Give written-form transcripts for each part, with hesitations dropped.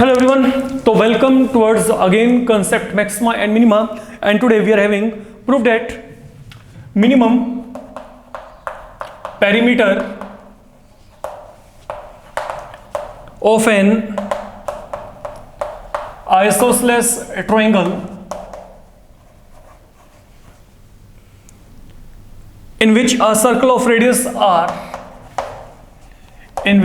Hello everyone, so welcome towards again concept maxima and minima, and today we are having proof that minimum perimeter of an isosceles triangle in which a circle of radius r can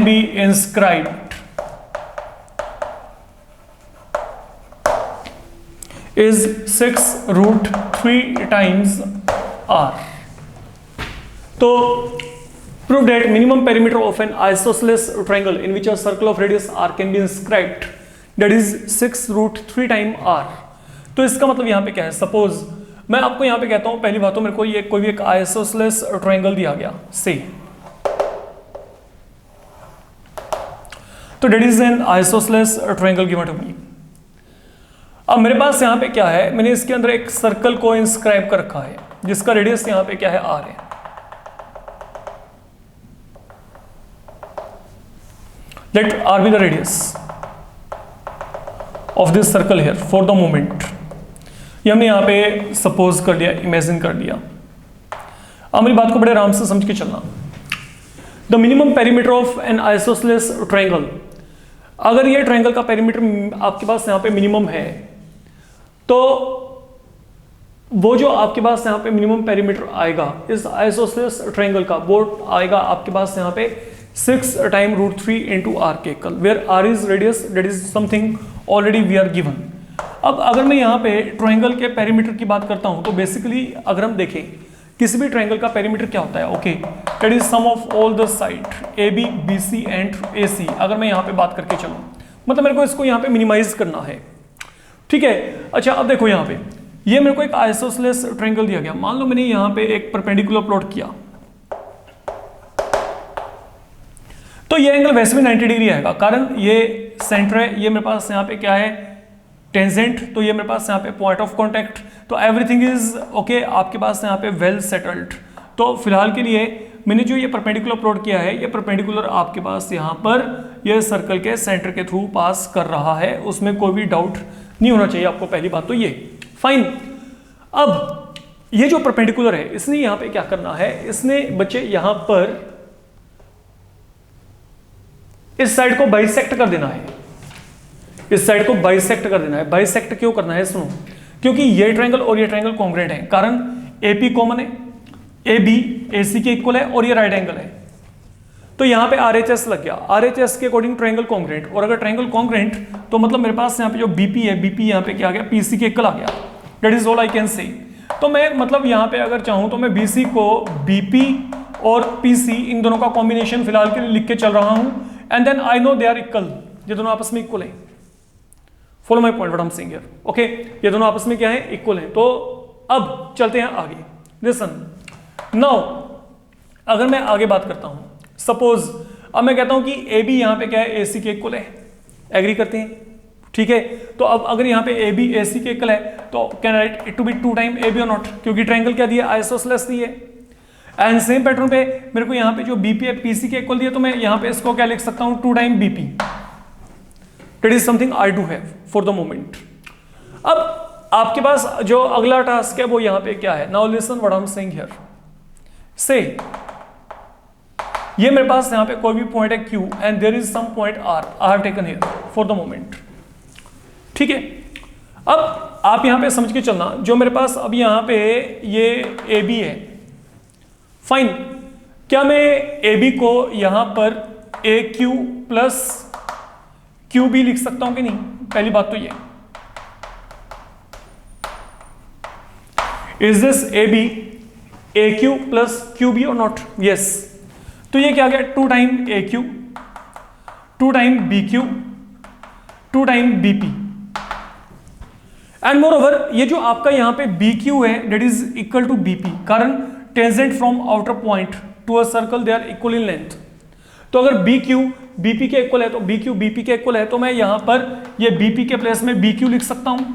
be inscribed is 6 root 3 times r. तो prove that minimum perimeter of an isosceles triangle in which a circle of radius r can be inscribed, that is 6 root 3 times r. तो इसका मतलब यहाँ पे क्या है? Suppose मैं आपको यहाँ पे कहता हूँ, पहली बात तो मेरे को ये कोई भी एक आइसोसेलेस ट्रायंगल दिया गया से, तो that is an isosceles triangle given to me. अब मेरे पास यहाँ पे क्या है, मैंने इसके अंदर एक सर्कल को इंस्क्राइब कर रखा है जिसका रेडियस यहाँ पे क्या है, आर है. Let R be the radius of this circle here for the moment. ये हमने यहाँ पे सपोज कर लिया, इमेजिन कर लिया. अब मेरी बात को बड़े आराम से समझ के चलना. The minimum perimeter of N isosceles triangle, अगर ये ट्रायंगल का पेरीमीटर आपके पास यहाँ पे मिनिमम है, तो वो जो आपके पास यहाँ पे मिनिमम पेरीमीटर आएगा इस आइसोसेलेस ट्रायंगल का, वो आएगा आपके पास यहाँ पे 6 टाइम रूट 3 इंटू आर के equal, where R is radius, that is something already we are given. अब अगर मैं यहाँ पे ट्रायंगल के पेरीमीटर की बात करता हूँ, तो बेसिकली अगर हम देखें किसी भी ट्रायंगल का पेरीमीटर क्या होता है, okay, that is sum of all the side A B B C and A C. अगर मैं यहाँ पे बात करके चलूँ, मतलब मेरे को इसको यहाँ पे मिनिमाइज करना है, ठीक है. अच्छा, अब देखो यहाँ पे ये मेरे को एक आइसोसेलेस ट्रायंगल दिया गया. मान लो मैंने यहाँ पे एक परपेंडिकुलर प्लॉट किया, तो ये एंगल वैसे भी 90 डिग्री आएगा, कारण ये सेंटर है, ये मेरे पास यहाँ पे क्या है, टेंजेंट, तो ये मेरे पास यहाँ पे पॉइंट ऑफ कांटेक्ट, तो एवरीथिंग इज ओके आपके पास यहाँ पे वेल सेटल्ड. तो फिलहाल के लिए मैंने जो ये परपेंडिकुलर प्लॉट किया है, ये परपेंडिकुलर आपके पास यहाँ पर ये सर्कल के सेंटर के थ्रू पास कर रहा है, उसमें कोई भी डाउट नहीं होना चाहिए आपको. पहली बात तो ये फाइन. अब ये जो परपेंडिकुलर है, इसने यहाँ पे क्या करना है, इसने बच्चे यहाँ पर इस साइड को बाइसेक्ट कर देना है, इस साइड को बाइसेक्ट कर देना है. बाइसेक्ट क्यों करना है, सुनो, क्योंकि ये ट्रायंगल और ये ट्रायंगल कॉन्ग्रुएंट है, कारण एपी कॉमन है, ए बी ए सी के इक्वल है और ये राइट एंगल है, तो यहाँ पे आरएचएस लग गया. आरएचएस के अकॉर्डिंग ट्रायंगल कॉन्ग्रुएंट, और अगर ट्रायंगल कॉन्ग्रुएंट तो मतलब मेरे पास यहाँ पे जो बीपी है, बीपी यहाँ पे क्या आ गया, पीसी के इक्वल आ गया. That is all I can say. तो मैं मतलब यहाँ पे अगर चाहूँ तो मैं बीसी को बीपी और पीसी इन दोनों का कॉम्बिनेशन फिलहाल के लिए लिख के चल रहा हूँ, and then I know they are equal, ये दोनों आपस में इक्वल है. Follow my point what I am saying here, okay, ये दोनों आपस में क्या है, इक्वल है. तो अब चलते हैं आगे. लिसन नाउ, अगर मैं आगे बात करता हूं, सपोज अब मैं कहता हूं कि ए बी यहाँ पे क्या है, ए सी के इक्वल है, एग्री करते हैं, ठीक है. तो अब अगर यहाँ पे ए बी ए सी के इक्वल है, तो can write it to be 2 time A B और नॉट, क्योंकि ट्रायंगल क्या दिया, आइसोसेलेस दिए. एंड सेम पैटर्न पे मेरे को यहाँ पे जो बीपी है पीसी के इक्वल दिया, तो मैं यहाँ पे इसको क्या लिख सकता हूँ, 2 time BP. That is something I do have for the moment. अब आपके पास जो अगला टास्क है वो यहाँ पे क्या है, now listen what I am saying here. से ये मेरे पास यहाँ पे कोई भी पॉइंट है Q and there is some point R I have taken here for the moment, ठीक है. अब आप यहाँ पे समझ के चलना, जो मेरे पास अब यहाँ पे ये AB है, फाइन. क्या मैं AB को यहाँ पर AQ प्लस QB लिख सकता हूं कि नहीं, पहली बात तो ये. Is this AB AQ plus QB और नॉट, यस. तो ये क्या गया, 2 time AQ, 2 time BQ, 2 time BP. And moreover ये जो आपका यहाँ पे BQ है, that is equal to BP, कारण tangent from outer point to a circle they are equal in length. तो अगर BQ BP के इक्वल है, तो BQ BP के इक्वल है, तो मैं यहां पर ये BP के प्लेस में BQ लिख सकता हूं.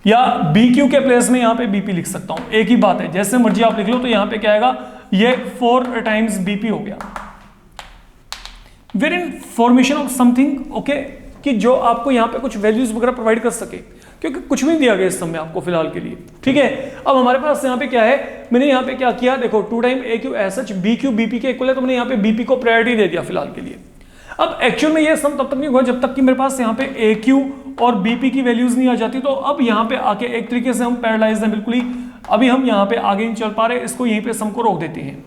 या बी क्यू के प्लेस में यहाँ पे बीपी लिख सकता हूं, एक ही बात है, जैसे मर्जी आप लिख लो। तो यहाँ पे क्या आएगा, ये 4 टाइम्स बीपी हो गया। Where in formation of something, okay, कि जो आपको यहाँ पे कुछ वैल्यूज वगैरह प्रोवाइड कर सके, क्योंकि कुछ भी नहीं दिया गया इस समय आपको फिलहाल के लिए, ठीक है। अब हमारे पास यहाँ पे क्या है, मैंने यहाँ पे क्या किया, देखो 2 time A Q S H B Q BP के इक्वल है, तो मैंने यहाँ पे बीपी को प्रायोरिटी दे दिया फिलहाल के लिए। अब एक्चुअल में ये सम तब तक नहीं हुआ जब तक कि मेरे पास यहाँ पे ए क्यू और बीपी की वैल्यूज नहीं आ जाती। तो अब यहाँ पे आके एक तरीके से हम पैरालाइज हैं बिल्कुल ही, अभी हम यहाँ पे आगे नहीं चल पा रहे, इसको यहीं पे सम को रोक देते हैं।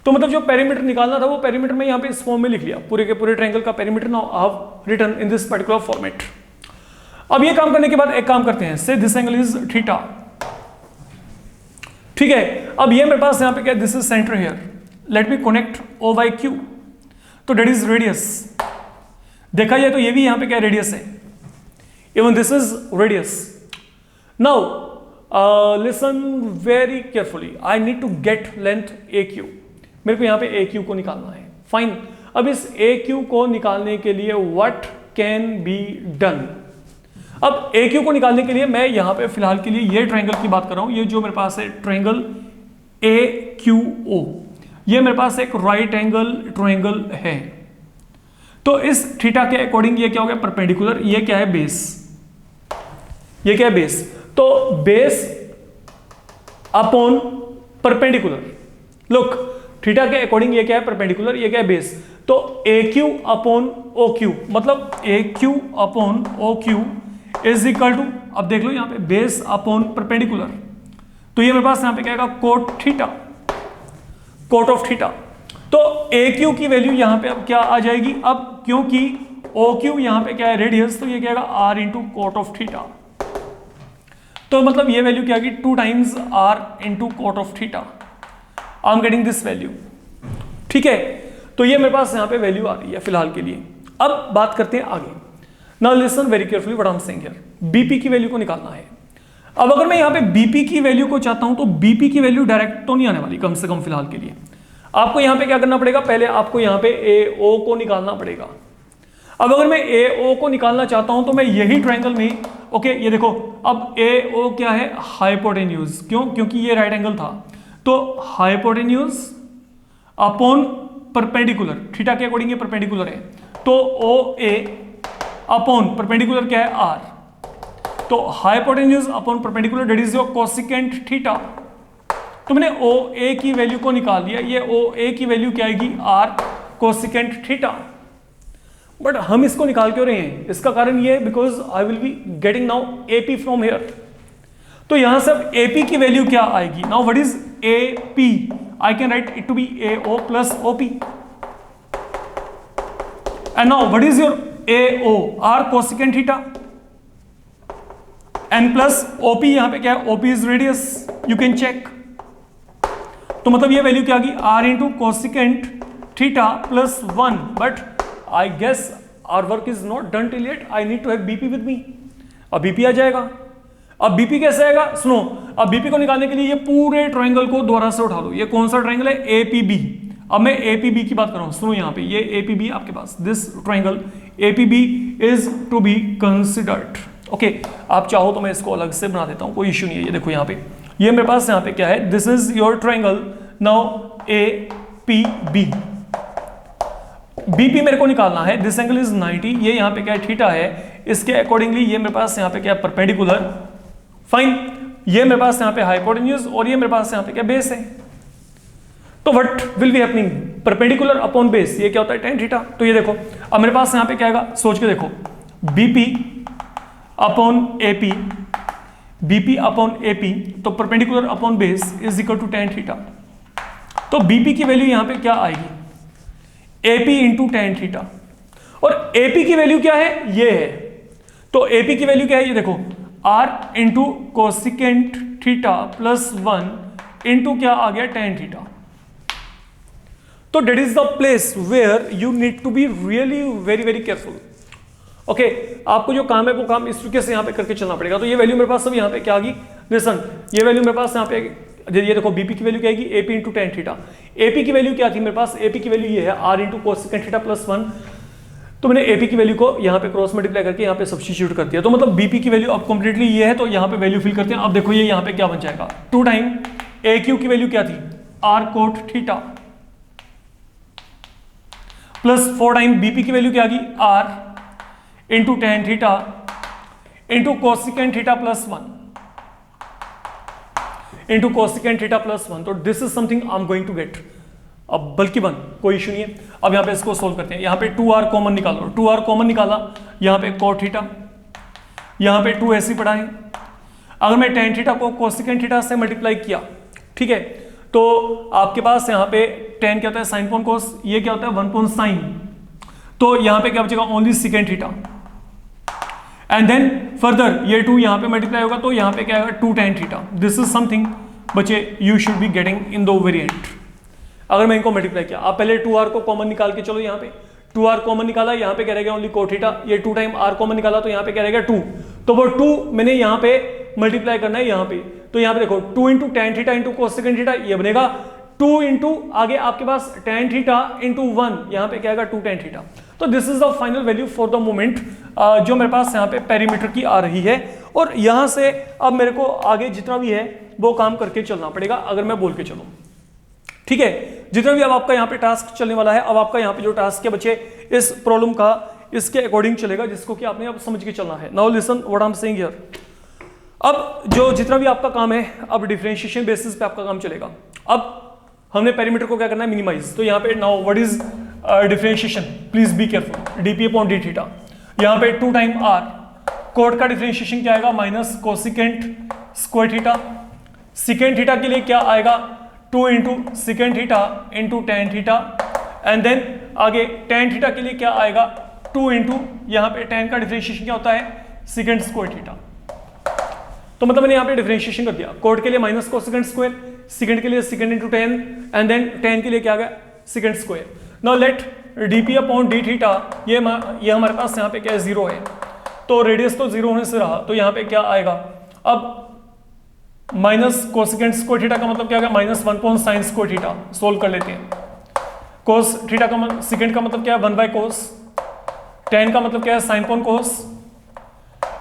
तो मतलब जो पेरीमीटर निकालना था वो पेरीमीटर में यहाँ पे इस फॉर्म में लिख लिया, पूरे के पूरे ट्रायंगल का perimeter now I have written in this particular format. अब ये काम करने के बाद एक काम करते हैं, से दिस एंगल इज थीटा, ठीक है। अब ये मेरे पास यहाँ पे क्या, this is centre here, let me connect O by Q, तो डेट इज रेडियस। देखा जाए तो ये भी यहाँ पे क्या रेडियस है, even this is radius. Now listen very carefully, I need to get length A Q, मेरे को यहाँ पे ए क्यू को निकालना है, फाइन। अब इस ए क्यू को निकालने के लिए व्हाट कैन बी डन। अब ए क्यू को निकालने के लिए मैं यहाँ पे फिलहाल के लिए ये ट्रायंगल की बात कर रहा हूँ, ये जो मेरे पास है ट्रायंगल ए क्यू ओ, ये मेरे पास एक राइट एंगल ट्रायंगल है। तो इस थीटा के अकॉर्डिंग ये क्या हो गया, परपेंडिकुलर, ये क्या है बेस, ये क्या है बेस। तो base upon perpendicular, look theta के अकॉर्डिंग ये क्या है, परपेंडिकुलर, ये क्या है बेस। तो A Q upon O Q, मतलब A Q upon O Q is equal to, अब देख लो यहाँ पे बेस अपॉन परपेंडिकुलर, तो ये मेरे पास यहाँ पे क्या आएगा, cot theta, cot of theta. तो ए क्यू की वैल्यू यहाँ पे अब क्या आ जाएगी, अब क्योंकि ओ क्यू यहाँ पे क्या है रेडियस, तो ये क्या आएगा R into cot of theta. तो मतलब ये वैल्यू क्या आएगी, 2 times R into cot of theta. I am getting this value, ठीक है। तो ये मेरे पास यहाँ पे वैल्यू आ रही है फिलहाल के लिए। अब बात करते हैं आगे। Now listen very carefully what I am saying here, BP की वैल्यू को निकालना है। अब अगर मैं यहाँ पे बीपी की वैल्यू को चाहता हूं तो बीपी की वैल्यू डायरेक्ट तो नहीं आने वाली, कम से कम फिलहाल के लिए। आपको यहाँ पे क्या करना पड़ेगा, पहले आपको यहाँ पे ए ओ को निकालना पड़ेगा। अब अगर मैं ए ओ को निकालना चाहता हूं तो मैं यही ट्रायंगल में, ओके ये देखो, अब ए ओ क्या है, हाइपोटेन्यूज, क्यों, क्योंकि ये राइट एंगल था, तो हाइपोटेन्यूज अपॉन परपेंडिकुलर, थीटा के अकॉर्डिंग ये परपेंडिकुलर है, तो ओ ए अपॉन परपेंडिकुलर क्या है आर, तो hypotenuse upon perpendicular that is your cosecant theta. तो मैंने ओ ए की वैल्यू को निकाल लिया, ये ओ ए की वैल्यू क्या आएगी, आर कोसिकेंट थीटा। बट हम इसको निकाल क्यों रहे हैं, इसका कारण ये है because I will be getting now AP from here. तो यहां से अब एपी की वैल्यू क्या आएगी, now what is AP, I can write it to be AO plus OP, and now what is your AO, R cosecant theta, and plus OP, यहां पे क्या है, OP is radius, you can check. तो मतलब ये value क्या आ गई, R into cosecant theta plus 1, but I guess our work is not done till yet, I need to have BP with me. अब बीपी आ जाएगा। अब बीपी कैसे आएगा, सुनो, अब बीपी को निकालने के लिए ये पूरे ट्रायंगल को दोबारा से उठा लो। ये कौन सा ट्रायंगल है, एपीबी। अब मैं एपीबी की बात कर रहा हूं, सुनो यहाँ पे ये एपीबी आपके पास, this triangle APB is to be considered, okay. आप चाहो तो मैं इसको अलग से बना देता हूं, कोई इश्यू नहीं है। ये देखो यहाँ पे, ये मेरे पास यहाँ पे क्या है, this is your triangle, now APB. BP मेरे को निकालना है, दिस एंगल इज 90, ये यहाँ पे क्या है, थीटा है, इसके अकॉर्डिंगली ये मेरे पास यहाँ पे क्या है, परपेंडिकुलर, फाइन। ये मेरे पास यहाँ पे हाइपोटेन्यूज और ये मेरे पास यहाँ पे क्या बेस है। तो what will be happening, perpendicular upon base, ये क्या होता है, tan थीटा। तो ये देखो अब मेरे पास यहाँ पे क्या आएगा, सोच के देखो, BP upon AP, BP upon AP, तो perpendicular upon base is equal to tan theta. तो बीपी की वैल्यू यहाँ पे क्या आएगी, एपी इंटू tan थीटा, और एपी की वैल्यू क्या है, ये है। तो एपी की वैल्यू क्या है, ये देखो, R into cosecant theta plus 1 into क्या आ गया, tan थीटा। तो that is the place where you need to be really very very careful, okay. आपको जो काम है वो काम इस तरीके से यहाँ पे करके चलना पड़ेगा। तो ये वैल्यू मेरे पास सब यहाँ पे क्या आ गई, लिसन, ये वैल्यू मेरे पास यहाँ पे, ये देखो बीपी की वैल्यू क्या आएगी, AP into tan theta. AP की वैल्यू क्या थी मेरे पास, एपी की वैल्यू ये है, R into cosecant theta plus 1। तो मैंने एपी की वैल्यू को यहाँ पे क्रॉस मल्टीप्लाई करके यहाँ पे सब्स्टिट्यूट कर दिया, तो मतलब बीपी की वैल्यू अब कंप्लीटली ये है, तो यहाँ पे वैल्यू फिल करते हैं। अब देखो ये यहाँ पे क्या बन जाएगा, 2 टाइम ए क्यू की वैल्यू क्या थी, R cot theta, plus 4 time BP की वैल्यू क्या आ गई, R into tan theta into cosecant theta plus 1 into cosecant theta plus 1। तो this is something I am going to get. अब बल्कि 1 कोई इशू नहीं है। अब यहाँ पे इसको सोल्व करते हैं, यहाँ पे 2r कॉमन निकालो, 2r कॉमन निकाला, यहाँ पे कोट थीटा, यहाँ पे 2 ऐसी पड़ा है। अगर मैं टेन थीटा को कोसिकेंट थीटा से मल्टीप्लाई किया, ठीक है, तो आपके पास यहाँ पे टेन क्या होता है, साइन पॉन कोस, ये क्या होता है 1 पॉन साइन, तो यहाँ पे क्या बचेगा, only secant theta. And then further ये 2 यहाँ पे मल्टीप्लाई होगा, तो यहाँ पे क्या आएगा 2 tan theta. This is something बच्चे you should be getting in दो वेरिएंट। अगर मैं इनको मल्टीप्लाई किया, आप पहले 2r को कॉमन निकाल के चलो, यहाँ पे 2r कॉमन निकाला, यहाँ पे क्या रहेगा ओनली कोट थीटा, ये 2 टाइम r कॉमन निकाला, तो यहाँ पे क्या रहेगा 2, तो वो 2 मैंने यहाँ पे मल्टीप्लाई करना है यहाँ पे, तो यहाँ पे देखो 2 into tan theta into cosecant theta, ये बनेगा 2 इंटू आगे आपके पास टेन थीटा इंटू 1, यहाँ पे क्या आएगा 2 tan थीटा। तो this is the final value for the moment जो मेरे पास यहाँ पे पेरीमीटर की आ रही है, और यहाँ से अब मेरे को आगे जितना भी है वो काम करके चलना पड़ेगा, अगर मैं बोल के चलूँ, ठीक है। जितना भी अब आपका यहाँ पे टास्क चलने वाला है, अब आपका यहाँ पे जो टास्क है बच्चे इस प्रॉब्लम का इसके अकॉर्डिंग चलेगा, जिसको कि आपने अब समझ के चलना है। Now listen what I am saying here. अब जो जितना भी आपका काम है, अब डिफरेंशिएशन बेसिस पे आपका काम चलेगा। अब हमने पेरीमीटर को क्या करना है, मिनिमाइज। तो यहाँ पे now what is differentiation, please be careful, DP upon D theta. यहाँ पे 2 टाइम आर, कोट का डिफरेंशिएशन क्या आएगा, minus cosecant square theta. Secant theta के लिए क्या आएगा, 2 into secant theta into tan theta, and then आगे टेन थीटा के लिए क्या आएगा, 2 इंटू यहाँ पे टेन का डिफरेंशिएशन क्या होता है, सिकेंट स्क्वायर थीटा। तो मतलब मैंने यहाँ पे डिफरेंशिएशन कर दिया, कोट के लिए माइनस कोसिकेंट स्क्वायर, सिकेंड के लिए secant into tan, and then tan के लिए क्या आ गया, secant square. Now let DP upon D theta, ये हमारे पास यहाँ पे क्या है, 0 है, तो रेडियस तो 0 होने से रहा, तो यहाँ पे क्या आएगा, अब माइनस कोसिकेंट स्क्वायर थीटा का मतलब क्या आएगा, minus 1 upon sine square theta. Solve कर लेते हैं। कोस थीटा का सिकेंड का मतलब क्या है, 1 बाय कोस, टेन का मतलब क्या है, साइन पॉन कोस,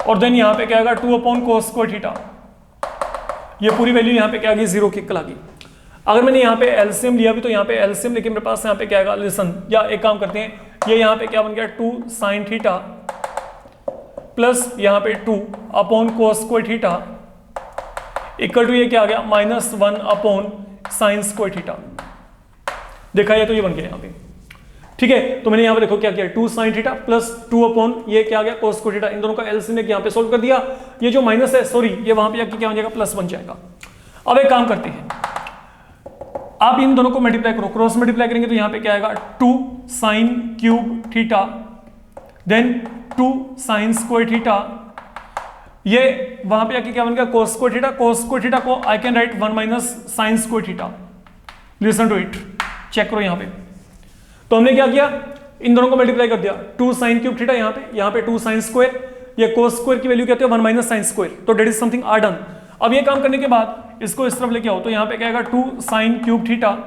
और देन यहाँ पे क्या आएगा 2 अपॉन कोस स्क्वायर थीटा। ये पूरी वैल्यू यहाँ पे क्या आ गई, 0 की कल आ गई। अगर मैंने यहाँ पे एलसीएम लिया भी, तो यहाँ पे एलसीएम लेकिन मेरे पास यहाँ पे क्या आएगा, लिसन, या एक काम करते हैं, ये यहाँ पे क्या बन गया, 2 साइन थीटा प्लस यहाँ पे 2 upon cos square theta equal to ये क्या आ गया, minus 1 upon sine square theta. देखा ये, तो ये बन गया यहाँ पे, ठीक है। तो मैंने यहाँ पे देखो क्या किया, 2 साइन थीटा प्लस 2 अपॉन ये क्या आ गया, कोस स्क्वायर थीटा। इन दोनों का एलसीएम यहाँ पे सोल्व कर दिया। ये जो माइनस है, सॉरी, ये वहां पे जाके क्या हो जाएगा, प्लस बन जाएगा। अब एक काम करते हैं, आप इन दोनों को मल्टीप्लाई करो, क्रॉस मल्टीप्लाई करेंगे तो यहाँ पे क्या आएगा, 2 sine cube theta then 2 sine square theta. ये वहां पे आके क्या बन गया, cos square theta. Cos square theta को I can write 1 minus sine square theta. Listen to it, check करो यहाँ पे। तो हमने क्या किया, इन दोनों को मल्टीप्लाई कर दिया, 2 साइन क्यूब थीटा यहाँ पे 2 साइन स्क्वायर, ये कोस स्क्वायर की वैल्यू कहते हैं 1 माइनस साइन स्क्वायर, तो that is something are done. अब ये काम करने के बाद इसको इस तरफ लेके आओ, तो यहाँ पे क्या आएगा 2 साइन क्यूब थीटा,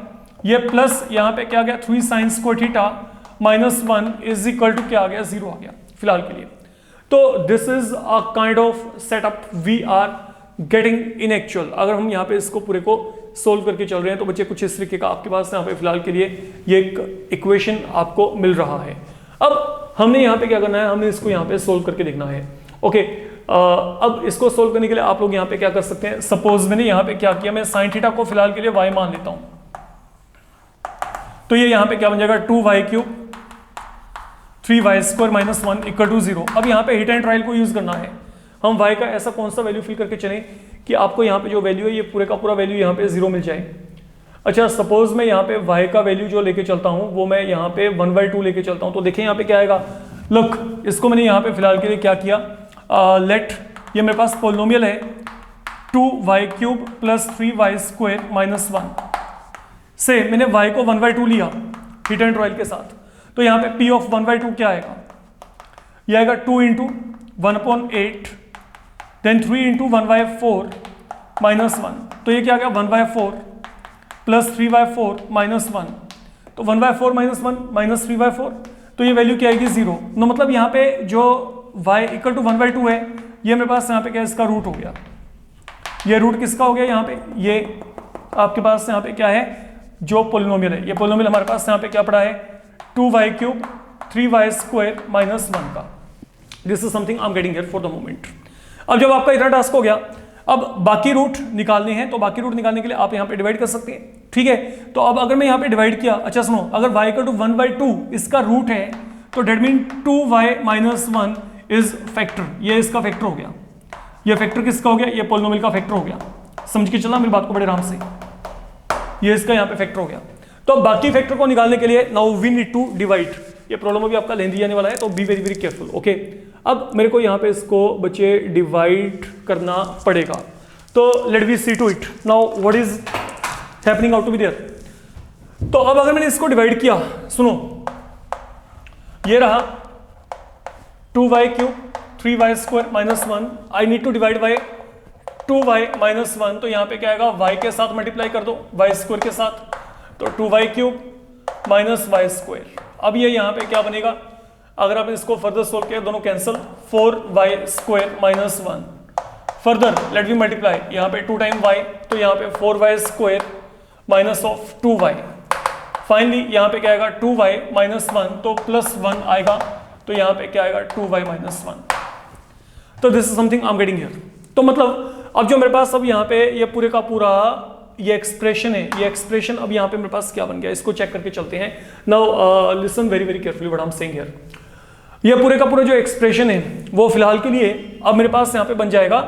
ये प्लस यहाँ पे क्या आ गया 3 sine square theta minus 1 is equal to क्या आ गया, 0 आ गया फिलहाल के लिए। तो this is a kind of setup we are getting in actual. अगर हम यहाँ पे इसको पूरे को सोल्व करके चल रहे हैं, तो बच्चे कुछ इस तरीके का आपके पास यहाँ पे फिलहाल के लिए ये एक इक्वेशन आपको मिल रहा है। अब हमने यहाँ पे क्या करना है, हमने इसको यहाँ पे सोल्व करके देखना है। ओके, अब इसको सोल्व करने के लिए आप लोग यहाँ पे क्या कर सकते हैं, सपोज मैंने यहाँ पे क्या किया, मैं साइन थीटा को फिलहाल के लिए y मान लेता हूँ, तो ये यहाँ पे क्या बन जाएगा 2y cube 3y square minus 1 equal to 0। अब यहाँ पे हिट एंड ट्रायल को यूज करना है। हम y का ऐसा कौन सा वैल्यू फिल करके चलें कि आपको यहाँ पे जो वैल्यू है ये पूरे का पूरा वैल्यू यहाँ पे 0 मिल जाए। अच्छा, सपोज मैं यहाँ पे y का वैल्यू जो लेके चलता हूँ वो मैं यहाँ पे 1/2 लेके चलता हूँ, तो देखिए यहाँ पे क्या आएगा। लुक, इसको मैंने यहाँ पे फिलहाल के लिए क्या किया, लेट ये मेरे पास पोलिनोमियल है 2y cube plus 3y square minus 1 से मैंने y को 1/2 लिया हिट एंड ट्रायल के साथ, तो यहाँ पे p ऑफ 1/2 क्या आएगा, ये आएगा 2 इंटू 1/8 देन 3 इंटू 1/4 माइनस 1, तो ये क्या आ गया 1/4 प्लस 3/4 माइनस 1, तो 1/4 माइनस 1 माइनस 3/4 तो ये वैल्यू क्या आएगी 0। नो मतलब यहाँ पे जो y इक्वल टू 1/2 है, ये मेरे पास यहाँ पे क्या है, इसका रूट हो गया। ये रूट किसका हो गया यहाँ पे, ये आपके पास यहाँ पे क्या है, जो पोलिनोमियल है, ये पोलिनोमियल हमारे पास यहाँ पे क्या पड़ा है 2y³ 3y² -1 का। This is something I am getting here for the moment. अब जब आपका इतना टास्क हो गया, अब बाकी रूट निकालने हैं, तो बाकी रूट निकालने के लिए आप यहाँ पे डिवाइड कर सकते हैं, ठीक है। तो अब अगर मैं यहाँ पे डिवाइड किया, अच्छा सुनो, अगर y इक्वल टू 1/2 इसका रूट है, तो that mean 2y - 1 is factor, ये इसका फैक्टर हो गया। ये फैक्टर किसका हो गया, ये पोलिनोमियल का फैक्टर हो गया। समझ के चला मेरी बात को बड़े आराम से, ये इसका यहाँ पे फैक्टर हो गया। तो बाकी फैक्टर को निकालने के लिए now we need to divide. ये प्रॉब्लम अभी आपका लेंदी आने वाला है, तो be very very careful, okay. अब मेरे को यहाँ पे इसको बच्चे डिवाइड करना पड़ेगा, तो let we see to it now what is happening out to be there. तो अब अगर मैंने इसको डिवाइड किया, सुनो, ये रहा 2y³ 3y² -1, I need to divide by 2y - 1, तो यहाँ पे क्या आएगा, y के साथ मल्टीप्लाई कर दो y² के साथ, तो 2y³ -y²। अब ये यहाँ पे क्या बनेगा, अगर आप इसको फर्दर सोल्व किया, दोनों cancel, 4y² -1। Further let me multiply, यहाँ पे 2 टाइम y, तो यहाँ पे 4y² -2y। फाइनली यहाँ पे क्या आएगा 2y -1, तो +1 आएगा, तो यहाँ पे क्या आएगा 2y -1। तो this is something I am getting here. तो मतलब अब जो मेरे पास अब यहाँ पे ये पूरे का पूरा ये एक्सप्रेशन है, ये एक्सप्रेशन अब यहाँ पे मेरे पास क्या बन गया, इसको चेक करके चलते हैं। Now listen very very carefully what I am saying here. ये पूरे का पूरा जो एक्सप्रेशन है वो फिलहाल के लिए अब मेरे पास यहाँ पे बन जाएगा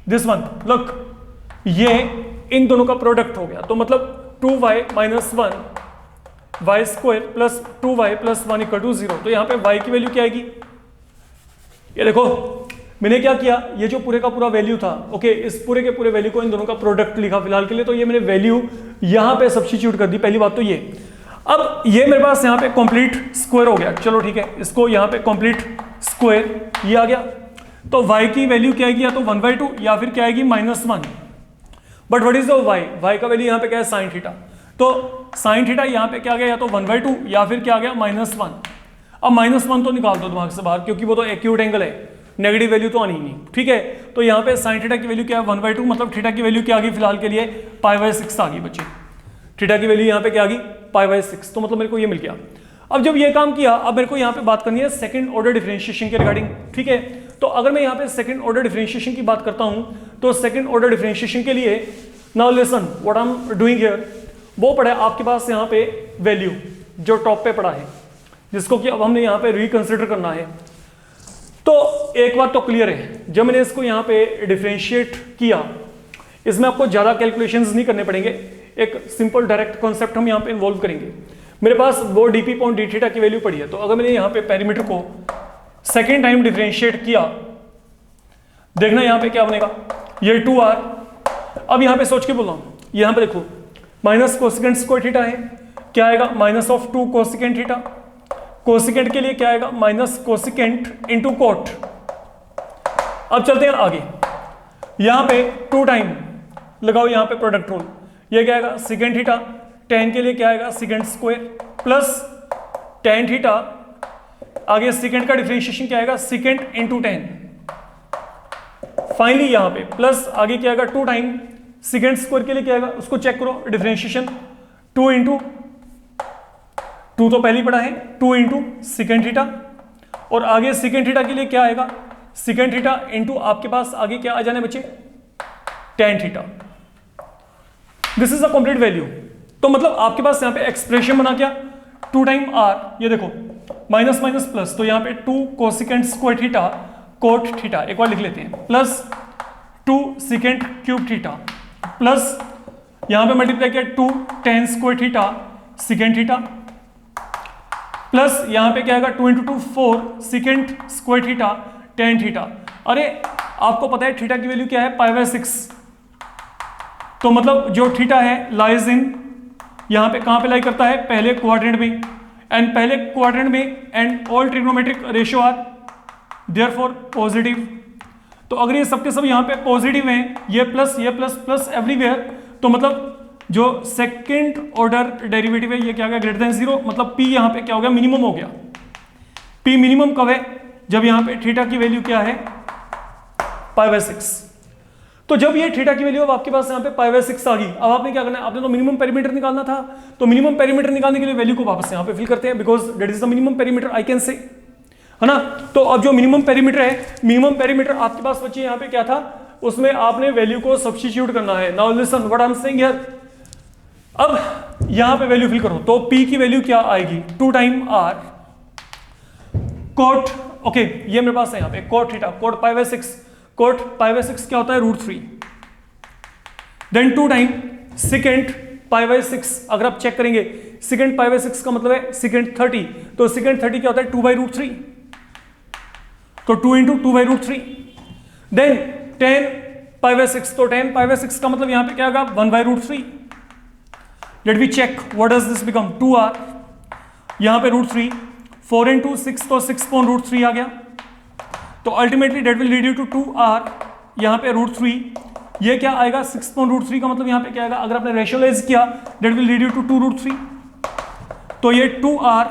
दिस वन। लुक, ये इन दोनों का प्रोडक्ट हो गया, तो मतलब 2y - 1 y² + 2y + 1 = 0। तो यहाँ पे y की वैल्यू क्या आएगी, ये देखो मैंने क्या किया, ये जो पूरे का पूरा वैल्यू था, ओके, इस पूरे के पूरे वैल्यू को इन दोनों का प्रोडक्ट लिखा फिलहाल के लिए, तो ये मैंने वैल्यू यहाँ पे सब्स्टिट्यूट कर दी। पहली बात तो ये, अब ये मेरे पास यहाँ पे कंप्लीट स्क्वायर हो गया, चलो ठीक है, इसको यहाँ पे कंप्लीट स्क्वायर ये आ गया। तो y की वैल्यू क्या आएगी, या तो 1/2 या फिर क्या आएगी -1। But what is the y का वैल्यू यहाँ पे क्या है sin थीटा, तो sin थीटा यहाँ पे क्या आ गया, या तो 1/2 या फिर क्या आ गया -1। अब -1 तो निकाल दो दिमाग से बाहर, क्योंकि वो तो एक्यूट एंगल है, नेगेटिव वैल्यू तो आनी ही नहीं, ठीक है। तो यहाँ पे sin थीटा की वैल्यू क्या है 1/2, मतलब थीटा की वैल्यू क्या आ गई फिलहाल के लिए π/6 आ गई बच्चे। थीटा की वैल्यू यहाँ पे क्या आ गई π/6, तो मतलब मेरे को ये मिल गया। अब जब ये काम किया, अब मेरे को यहाँ पे बात करनी है सेकंड ऑर्डर डिफरेंशिएशन के रिगार्डिंग, ठीक है। तो अगर मैं यहाँ पे सेकंड ऑर्डर डिफरेंशिएशन की बात करता हूँ, तो सेकंड ऑर्डर डिफरेंशिएशन के लिए now listen what I am doing here, वो पड़ा है आपके पास यहाँ पे वैल्यू जो टॉप पे पड़ा है, जिसको कि अब हमने यहाँ पे रिकंसिडर करना है। तो एक बात तो क्लियर है, जब मैंने इसको यहाँ पे डिफरेंशिएट किया, इसमें आपको ज्यादा कैलकुलेशंस नहीं करने पड़ेंगे, एक सिंपल डायरेक्ट कॉन्सेप्ट हम यहाँ पे इन्वॉल्व करेंगे। मेरे पास वो dp/d की वैल्यू पड़ी है, तो अगर मैंने यहाँ पे पेरीमीटर को सेकेंड टाइम डिफरेंशिएट किया, देखना यहाँ पे क्या बनेगा, ये 2r। अब यहाँ पे सोच के बोल रहा हूँ, यहाँ पे देखो माइनस कोसिकेंट स्क्वायर थीटा है, क्या आएगा -2 कोसिकेंट थीटा। कोसिकेंट के लिए क्या आएगा माइनस कोसिकेंट इंटू कोट। अब चलते हैं आगे, यहाँ पे 2 टाइम लगाओ यहाँ पे प्रोडक्ट रूल, ये क्या आएगा सेकेंड थीटा, tan के लिए क्या आएगा second square plus tan theta, आगे सेकेंड का डिफरेंशिएशन क्या आएगा सेकेंड इंटू tan। फाइनली यहाँ पे प्लस आगे क्या आएगा 2 टाइम सेकेंड स्क्वायर के लिए क्या आएगा, उसको चेक करो डिफरेंशिएशन 2 इंटू 2 तो पहले ही पड़ा है 2 इंटू सेकेंड थीटा, और आगे सेकेंड थीटा के लिए क्या आएगा सेकेंड थीटा इंटू आपके पास आगे क्या आ जाने बच्चे tan theta. This is a complete value. तो मतलब आपके पास यहाँ पे एक्सप्रेशन बना क्या 2 टाइम r, ये देखो माइनस माइनस प्लस, तो यहाँ पे 2 cosecant square theta cot theta, एक बार लिख लेते हैं, plus 2 second cube theta, plus यहाँ पे मल्टीप्लाई किया 2 tan square theta second theta, plus यहाँ पे क्या आएगा 2 into 2 4 second square theta tan theta. अरे आपको पता है थीटा की वैल्यू क्या है π/6, तो मतलब जो थीटा है लाइज इन यहाँ पे कहाँ पे लाई करता है पहले क्वाड्रेंट में, एंड पहले क्वाड्रेंट में and all trigonometric ratio are therefore positive. तो अगर ये सबके सब यहाँ पे पॉजिटिव हैं, ये प्लस प्लस एवरीवेयर, तो मतलब जो सेकंड ऑर्डर डेरिवेटिव है ये क्या हो गया ग्रेटर देन 0, मतलब p यहाँ पे क्या हो गया मिनिमम हो गया। पी मिनिमम कब है? जब यहां पे थीटा की वैल्यू क्या है? π/6। तो जब ये थीटा की वैल्यू अब आपके पास यहाँ पे π/6 आ गई, अब आपने क्या करना है? आपने तो मिनिमम पेरीमीटर निकालना था, तो मिनिमम पेरीमीटर निकालने के लिए वैल्यू को वापस यहाँ पे फिल करते हैं, because that is the minimum perimeter I can say, है ना। तो अब जो मिनिमम पेरीमीटर है, मिनिमम पेरीमीटर आपके पास बच्चे यहाँ पे क्या था, उसमें आपने वैल्यू को सब्स्टिट्यूट करना है। Now listen what I am saying here. अब यहां पे वैल्यू फिल करो, तो P की वैल्यू क्या आएगी? 2 टाइम R कोट, ओके ये मेरे पास है यहाँ पे कोट थीटा, कोट π/6, कोट π/6 क्या होता है? √3। देन 2 टाइम सेकेंड π/6, अगर आप चेक करेंगे सेकेंड π/6 का मतलब है सेकेंड 30, तो सेकेंड 30 क्या होता है? 2/√3, तो 2 × 2/√3। देन 10 π/6, तो 10 π/6 का मतलब यहां पे क्या होगा? 1/√3। Let we check what does this become? 2R, यहां पे √3, 4 × 6 तो 6/√3 आ गया, तो ultimately that will lead you to 2R, यहां पे √3, ये क्या आएगा? 6/√3 का मतलब यहां पे क्या आएगा? अगर आपने रेशनलाइज किया that will lead you to 2√3, तो ये 2R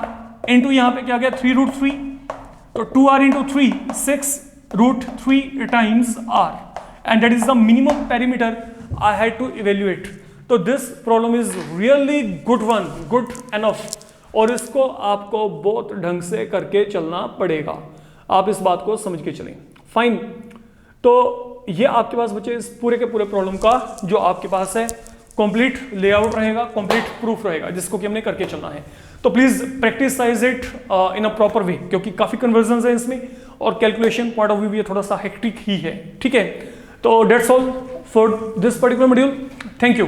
इंटू यहां पे क्या गया? 3√3, तो 2R × 3 6√3 times R, and that is the minimum perimeter I had to evaluate. तो this problem is really good one, good enough, और इसको आपको बहुत ढंग से करके चलना पड़ेगा, आप इस बात को समझ के चलें। फाइन, तो ये आपके पास बच्चे इस पूरे के पूरे प्रॉब्लम का जो आपके पास है कंप्लीट लेआउट रहेगा, कंप्लीट प्रूफ रहेगा, जिसको कि हमने करके चलना है। तो please practise it in a proper way, क्योंकि काफी कन्वर्जन है इसमें और कैलकुलेशन पॉइंट ऑफ व्यू भी थोड़ा सा हेक्टिक ही है, ठीक है। तो that's all for this particular module, thank you.